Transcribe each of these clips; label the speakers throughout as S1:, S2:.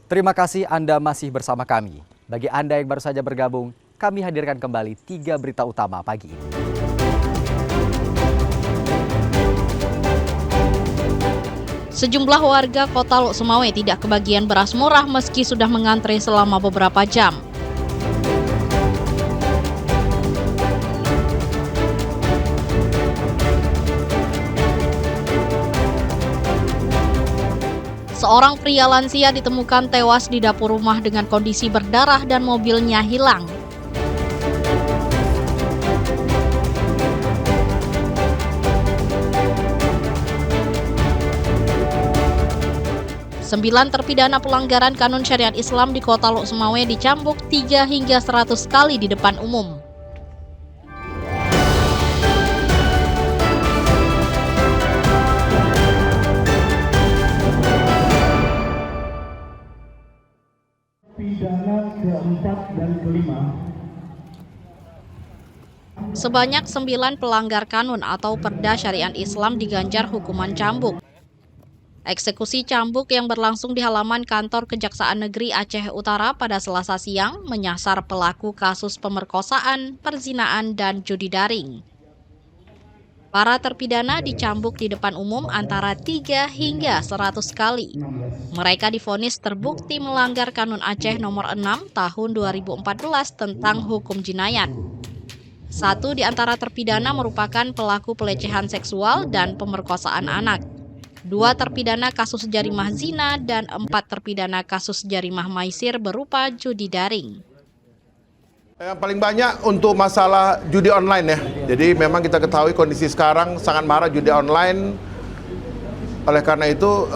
S1: Terima kasih Anda masih bersama kami. Bagi Anda yang baru saja bergabung, kami hadirkan kembali 3 berita utama pagi ini.
S2: Sejumlah warga Kota Lok Sumawe tidak kebagian beras murah meski sudah mengantre selama beberapa jam. Seorang pria lansia ditemukan tewas di dapur rumah dengan kondisi berdarah dan mobilnya hilang. Sembilan terpidana pelanggaran kanun syariat Islam di Kota Lok Sumawe dicambuk 3 hingga 100 kali di depan umum.
S3: Pidana keempat dan kelima.
S2: Sebanyak 9 pelanggar kanun atau perda syariat Islam diganjar hukuman cambuk. Eksekusi cambuk yang berlangsung di halaman kantor Kejaksaan Negeri Aceh Utara pada Selasa siang menyasar pelaku kasus pemerkosaan, perzinaan, dan judi daring. Para terpidana dicambuk di depan umum antara 3 hingga 100 kali. Mereka divonis terbukti melanggar Kanun Aceh nomor 6 tahun 2014 tentang hukum jinayat. 1 di antara terpidana merupakan pelaku pelecehan seksual dan pemerkosaan anak. 2 terpidana kasus jarimah zina dan 4 terpidana kasus jarimah maisir berupa judi daring.
S4: Yang paling banyak untuk masalah judi online ya. Jadi memang kita ketahui kondisi sekarang sangat marak judi online. Oleh karena itu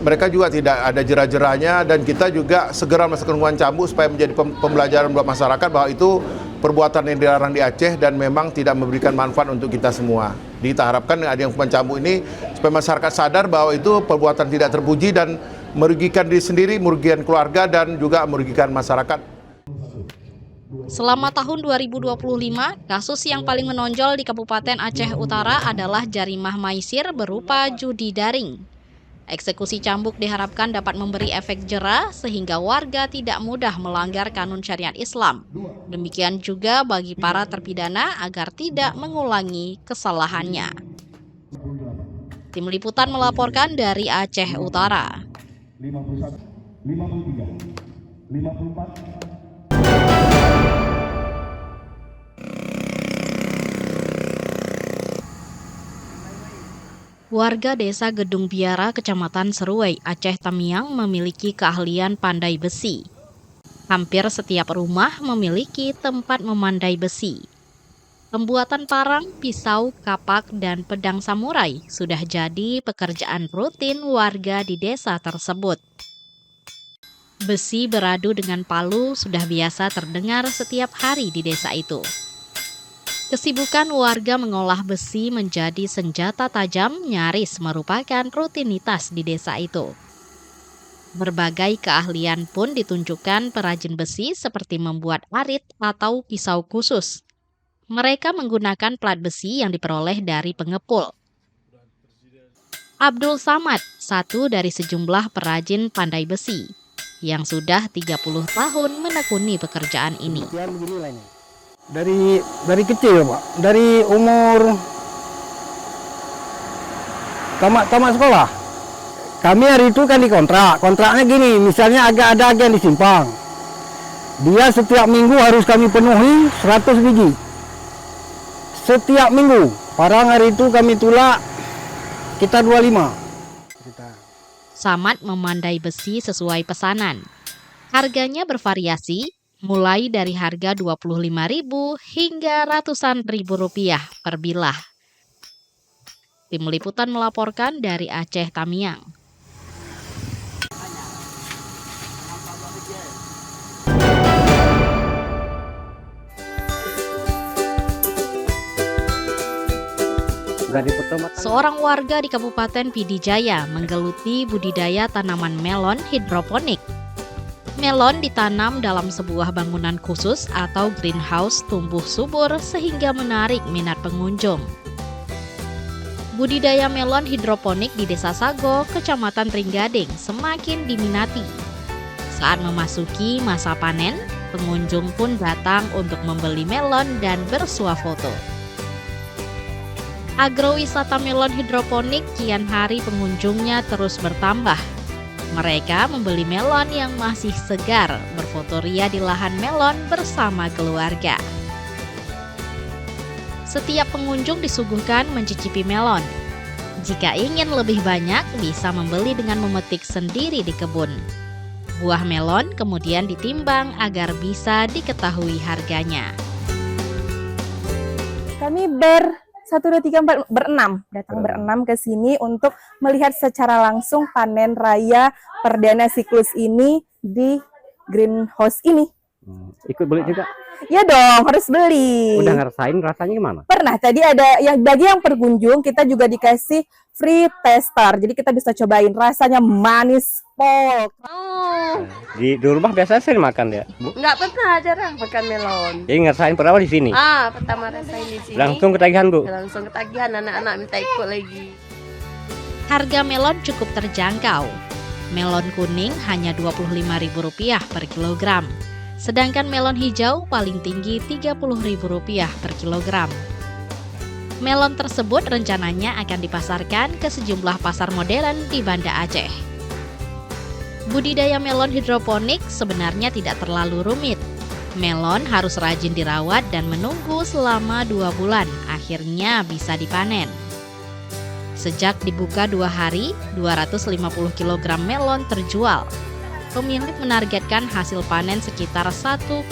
S4: mereka juga tidak ada jera-jeranya dan kita juga segera melaksanakan hukuman cambuk supaya menjadi pembelajaran buat masyarakat bahwa itu perbuatan yang dilarang di Aceh dan memang tidak memberikan manfaat untuk kita semua. Kita harapkan ada yang hukuman cambuk ini supaya masyarakat sadar bahwa itu perbuatan tidak terpuji dan merugikan diri sendiri, merugikan keluarga dan juga merugikan masyarakat.
S2: Selama tahun 2025, kasus yang paling menonjol di Kabupaten Aceh Utara adalah jarimah maisir berupa judi daring. Eksekusi cambuk diharapkan dapat memberi efek jera sehingga warga tidak mudah melanggar kanun syariat Islam. Demikian juga bagi para terpidana agar tidak mengulangi kesalahannya. Tim Liputan melaporkan dari Aceh Utara.
S3: 51, 53, 54.
S2: Warga desa Gedung Biara, Kecamatan Seruai, Aceh Tamiang memiliki keahlian pandai besi. Hampir setiap rumah memiliki tempat memandai besi. Pembuatan parang, pisau, kapak, dan pedang samurai sudah jadi pekerjaan rutin warga di desa tersebut. Besi beradu dengan palu sudah biasa terdengar setiap hari di desa itu. Kesibukan warga mengolah besi menjadi senjata tajam nyaris merupakan rutinitas di desa itu. Berbagai keahlian pun ditunjukkan perajin besi seperti membuat arit atau pisau khusus. Mereka menggunakan plat besi yang diperoleh dari pengepul. Abdul Samad, satu dari sejumlah perajin pandai besi, yang sudah 30 tahun menekuni pekerjaan ini.
S5: Dari kecil Pak, dari umur tamat sekolah. Kami hari itu kan kontraknya gini, misalnya ada agen di Simpang. Dia setiap minggu harus kami penuhi 100 biji. Setiap minggu, parang hari itu kami tolak kita 25.
S2: Samad memandai besi sesuai pesanan. Harganya bervariasi, mulai dari harga Rp25.000 hingga ratusan ribu rupiah per bilah. Tim Liputan melaporkan dari Aceh Tamiang. Seorang warga di Kabupaten Pidijaya menggeluti budidaya tanaman melon hidroponik. Melon ditanam dalam sebuah bangunan khusus atau greenhouse tumbuh subur sehingga menarik minat pengunjung. Budidaya melon hidroponik di Desa Sago, Kecamatan Trenggading semakin diminati. Saat memasuki masa panen, pengunjung pun datang untuk membeli melon dan bersuah foto. Agrowisata melon hidroponik kian hari pengunjungnya terus bertambah. Mereka membeli melon yang masih segar, berfoto ria di lahan melon bersama keluarga. Setiap pengunjung disuguhkan mencicipi melon. Jika ingin lebih banyak, bisa membeli dengan memetik sendiri di kebun. Buah melon kemudian ditimbang agar bisa diketahui harganya.
S6: Kami 1, 2, 3, 4, berenam ke sini untuk melihat secara langsung panen raya perdana siklus ini di greenhouse ini.
S5: Ikut beli juga?
S6: Ya dong, harus beli.
S5: Udah ngerasain rasanya gimana?
S6: Pernah, tadi ada yang bagi yang pengunjung kita juga dikasih free tester. Jadi kita bisa cobain rasanya manis pol.
S5: Di rumah biasa sering makan ya, Bu?
S7: Nggak pernah, jarang makan melon.
S5: Jadi ngerasain pertama di sini?
S7: Pertama rasain di sini.
S5: Langsung ketagihan, Bu?
S7: Langsung ketagihan, anak-anak minta ikut lagi.
S2: Harga melon cukup terjangkau. Melon kuning hanya Rp25.000 per kilogram. Sedangkan melon hijau paling tinggi Rp30.000 per kilogram. Melon tersebut rencananya akan dipasarkan ke sejumlah pasar modern di Banda Aceh. Budidaya melon hidroponik sebenarnya tidak terlalu rumit. Melon harus rajin dirawat dan menunggu selama 2 bulan, akhirnya bisa dipanen. Sejak dibuka 2 hari, 250 kg melon terjual. Pemilik menargetkan hasil panen sekitar 1,2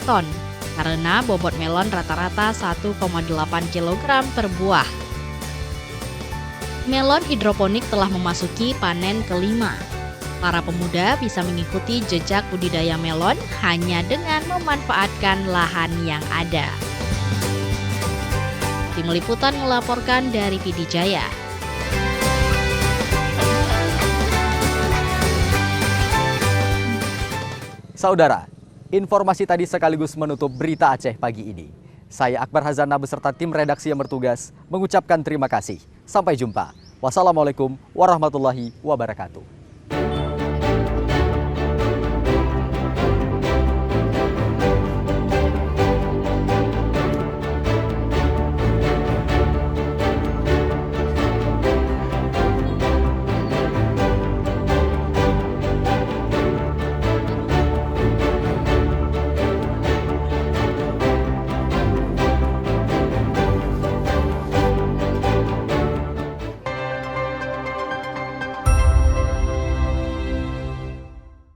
S2: ton, karena bobot melon rata-rata 1,8 kg per buah. Melon hidroponik telah memasuki panen kelima. Para pemuda bisa mengikuti jejak budidaya melon hanya dengan memanfaatkan lahan yang ada. Tim Liputan melaporkan dari PD Jaya.
S1: Saudara, informasi tadi sekaligus menutup berita Aceh pagi ini. Saya Akbar Hazana beserta tim redaksi yang bertugas mengucapkan terima kasih. Sampai jumpa. Wassalamualaikum warahmatullahi wabarakatuh.